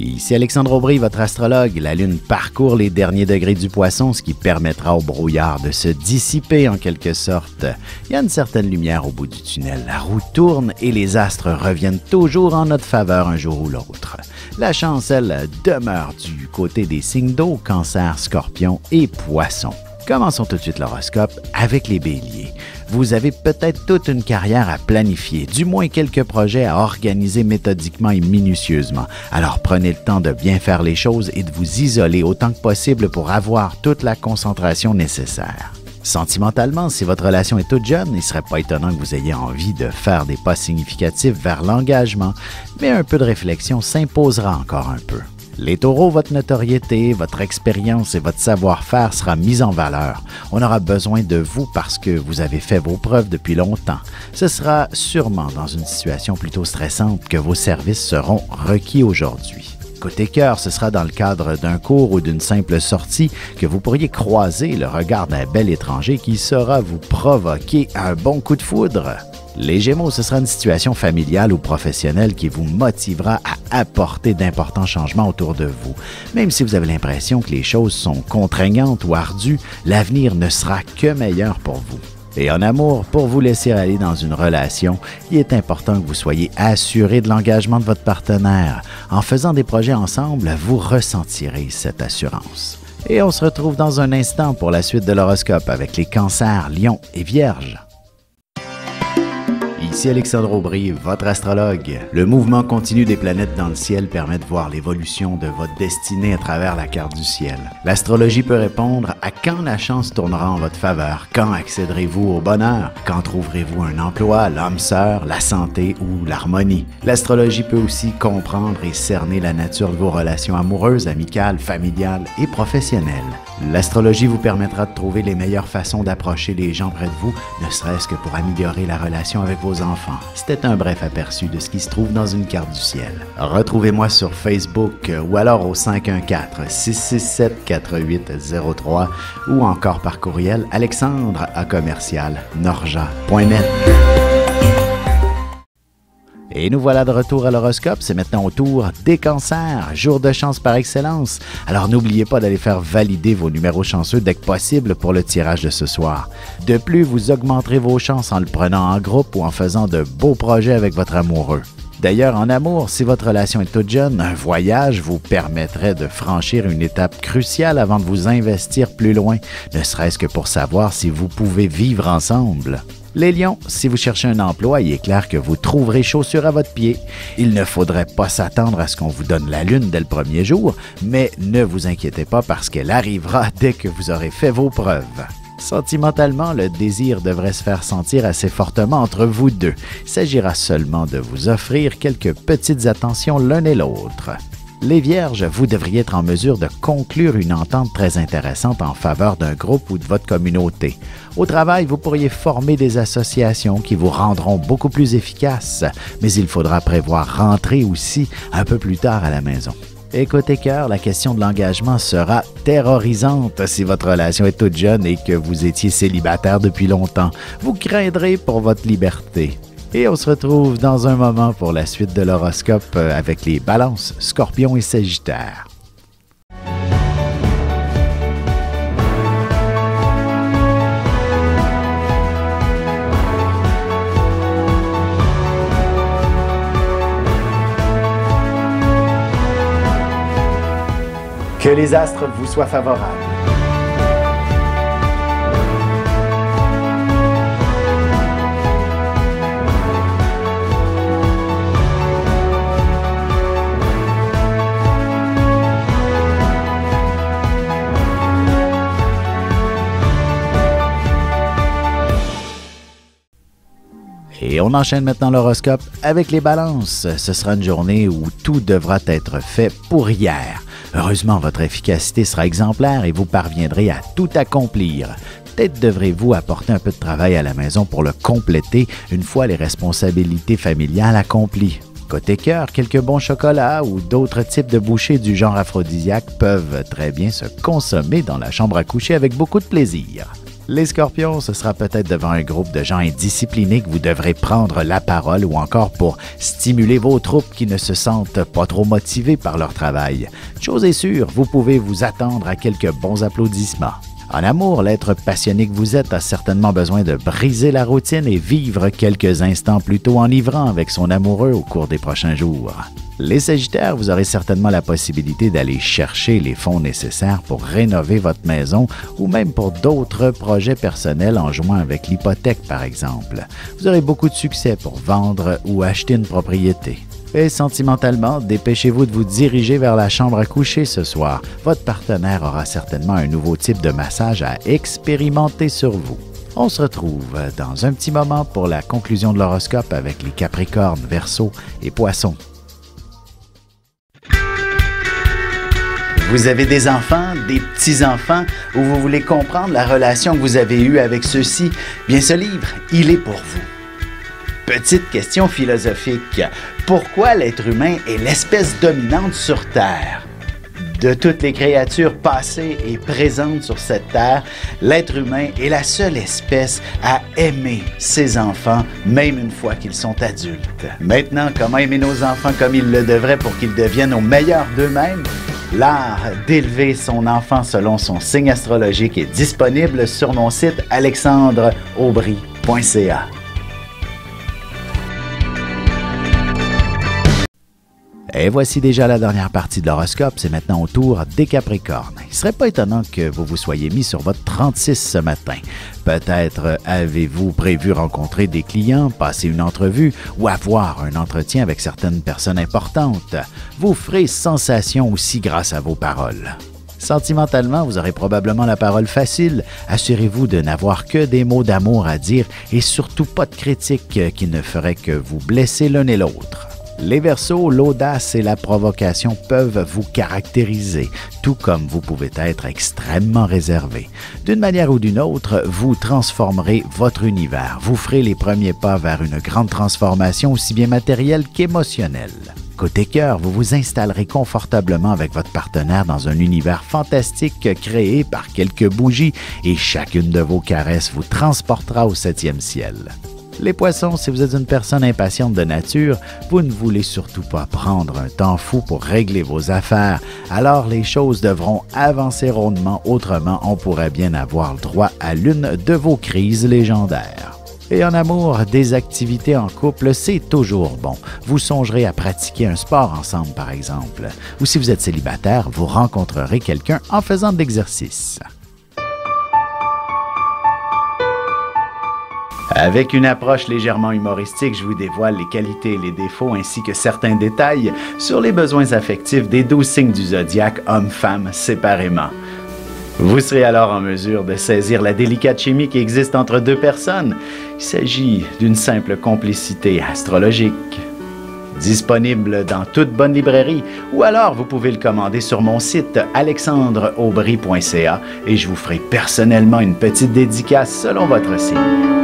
Ici Alexandre Aubry, votre astrologue. La Lune parcourt les derniers degrés du Poisson, ce qui permettra au brouillard de se dissiper en quelque sorte. Il y a une certaine lumière au bout du tunnel. La roue tourne et les astres reviennent toujours en notre faveur un jour ou l'autre. La chance, elle, demeure du côté des signes d'eau, Cancer, Scorpion et Poisson. Commençons tout de suite l'horoscope avec les Béliers. Vous avez peut-être toute une carrière à planifier, du moins quelques projets à organiser méthodiquement et minutieusement. Alors prenez le temps de bien faire les choses et de vous isoler autant que possible pour avoir toute la concentration nécessaire. Sentimentalement, si votre relation est toute jeune, il ne serait pas étonnant que vous ayez envie de faire des pas significatifs vers l'engagement, mais un peu de réflexion s'imposera encore un peu. Les taureaux, votre notoriété, votre expérience et votre savoir-faire sera mis en valeur. On aura besoin de vous parce que vous avez fait vos preuves depuis longtemps. Ce sera sûrement dans une situation plutôt stressante que vos services seront requis aujourd'hui. Côté cœur, ce sera dans le cadre d'un cours ou d'une simple sortie que vous pourriez croiser le regard d'un bel étranger qui saura vous provoquer un bon coup de foudre. Les Gémeaux, ce sera une situation familiale ou professionnelle qui vous motivera à apporter d'importants changements autour de vous. Même si vous avez l'impression que les choses sont contraignantes ou ardues, l'avenir ne sera que meilleur pour vous. Et en amour, pour vous laisser aller dans une relation, il est important que vous soyez assuré de l'engagement de votre partenaire. En faisant des projets ensemble, vous ressentirez cette assurance. Et on se retrouve dans un instant pour la suite de l'horoscope avec les Cancers, Lions et Vierges. Ici Alexandre Aubry, votre astrologue. Le mouvement continu des planètes dans le ciel permet de voir l'évolution de votre destinée à travers la carte du ciel. L'astrologie peut répondre à quand la chance tournera en votre faveur, quand accéderez-vous au bonheur, quand trouverez-vous un emploi, l'âme sœur, la santé ou l'harmonie. L'astrologie peut aussi comprendre et cerner la nature de vos relations amoureuses, amicales, familiales et professionnelles. L'astrologie vous permettra de trouver les meilleures façons d'approcher les gens près de vous, ne serait-ce que pour améliorer la relation avec vos enfants. C'était un bref aperçu de ce qui se trouve dans une carte du ciel. Retrouvez-moi sur Facebook ou alors au 514-667-4803 ou encore par courriel alexandre@norja.net. Et nous voilà de retour à l'horoscope, c'est maintenant au tour des Cancers, jour de chance par excellence. Alors n'oubliez pas d'aller faire valider vos numéros chanceux dès que possible pour le tirage de ce soir. De plus, vous augmenterez vos chances en le prenant en groupe ou en faisant de beaux projets avec votre amoureux. D'ailleurs, en amour, si votre relation est toute jeune, un voyage vous permettrait de franchir une étape cruciale avant de vous investir plus loin, ne serait-ce que pour savoir si vous pouvez vivre ensemble. Les Lions, si vous cherchez un emploi, il est clair que vous trouverez chaussure à votre pied. Il ne faudrait pas s'attendre à ce qu'on vous donne la lune dès le premier jour, mais ne vous inquiétez pas parce qu'elle arrivera dès que vous aurez fait vos preuves. Sentimentalement, le désir devrait se faire sentir assez fortement entre vous deux. Il s'agira seulement de vous offrir quelques petites attentions l'un et l'autre. Les Vierges, vous devriez être en mesure de conclure une entente très intéressante en faveur d'un groupe ou de votre communauté. Au travail, vous pourriez former des associations qui vous rendront beaucoup plus efficaces, mais il faudra prévoir rentrer aussi un peu plus tard à la maison. Et côté cœur, la question de l'engagement sera terrorisante si votre relation est toute jeune et que vous étiez célibataire depuis longtemps. Vous craindrez pour votre liberté. Et on se retrouve dans un moment pour la suite de l'horoscope avec les Balances, Scorpions et Sagittaires. Que les astres vous soient favorables. Et on enchaîne maintenant l'horoscope avec les Balances. Ce sera une journée où tout devra être fait pour hier. Heureusement, votre efficacité sera exemplaire et vous parviendrez à tout accomplir. Peut-être devrez-vous apporter un peu de travail à la maison pour le compléter une fois les responsabilités familiales accomplies. Côté cœur, quelques bons chocolats ou d'autres types de bouchées du genre aphrodisiaque peuvent très bien se consommer dans la chambre à coucher avec beaucoup de plaisir. Les Scorpions, ce sera peut-être devant un groupe de gens indisciplinés que vous devrez prendre la parole ou encore pour stimuler vos troupes qui ne se sentent pas trop motivés par leur travail. Chose est sûre, vous pouvez vous attendre à quelques bons applaudissements. En amour, l'être passionné que vous êtes a certainement besoin de briser la routine et vivre quelques instants plutôt enivrants avec son amoureux au cours des prochains jours. Les Sagittaires, vous aurez certainement la possibilité d'aller chercher les fonds nécessaires pour rénover votre maison ou même pour d'autres projets personnels en jouant avec l'hypothèque, par exemple. Vous aurez beaucoup de succès pour vendre ou acheter une propriété. Et sentimentalement, dépêchez-vous de vous diriger vers la chambre à coucher ce soir. Votre partenaire aura certainement un nouveau type de massage à expérimenter sur vous. On se retrouve dans un petit moment pour la conclusion de l'horoscope avec les Capricornes, Verseaux et Poissons. Vous avez des enfants, des petits-enfants, ou vous voulez comprendre la relation que vous avez eue avec ceux-ci? Bien, ce livre, il est pour vous. Petite question philosophique. Pourquoi l'être humain est l'espèce dominante sur Terre? De toutes les créatures passées et présentes sur cette Terre, l'être humain est la seule espèce à aimer ses enfants, même une fois qu'ils sont adultes. Maintenant, comment aimer nos enfants comme ils le devraient pour qu'ils deviennent au meilleur d'eux-mêmes? L'art d'élever son enfant selon son signe astrologique est disponible sur mon site alexandreaubry.ca. Et voici déjà la dernière partie de l'horoscope, c'est maintenant au tour des Capricornes. Il ne serait pas étonnant que vous vous soyez mis sur votre 36 ce matin. Peut-être avez-vous prévu rencontrer des clients, passer une entrevue ou avoir un entretien avec certaines personnes importantes. Vous ferez sensation aussi grâce à vos paroles. Sentimentalement, vous aurez probablement la parole facile. Assurez-vous de n'avoir que des mots d'amour à dire et surtout pas de critiques qui ne feraient que vous blesser l'un et l'autre. Les Verseaux, l'audace et la provocation peuvent vous caractériser, tout comme vous pouvez être extrêmement réservé. D'une manière ou d'une autre, vous transformerez votre univers. Vous ferez les premiers pas vers une grande transformation aussi bien matérielle qu'émotionnelle. Côté cœur, vous vous installerez confortablement avec votre partenaire dans un univers fantastique créé par quelques bougies et chacune de vos caresses vous transportera au 7e ciel. Les Poissons, si vous êtes une personne impatiente de nature, vous ne voulez surtout pas prendre un temps fou pour régler vos affaires, alors les choses devront avancer rondement, autrement on pourrait bien avoir le droit à l'une de vos crises légendaires. Et en amour, des activités en couple, c'est toujours bon. Vous songerez à pratiquer un sport ensemble, par exemple. Ou si vous êtes célibataire, vous rencontrerez quelqu'un en faisant de l'exercice. Avec une approche légèrement humoristique, je vous dévoile les qualités et les défauts ainsi que certains détails sur les besoins affectifs des 12 signes du zodiaque, hommes-femmes séparément. Vous serez alors en mesure de saisir la délicate chimie qui existe entre deux personnes. Il s'agit d'une simple complicité astrologique. Disponible dans toute bonne librairie ou alors vous pouvez le commander sur mon site alexandreaubry.ca et je vous ferai personnellement une petite dédicace selon votre signe.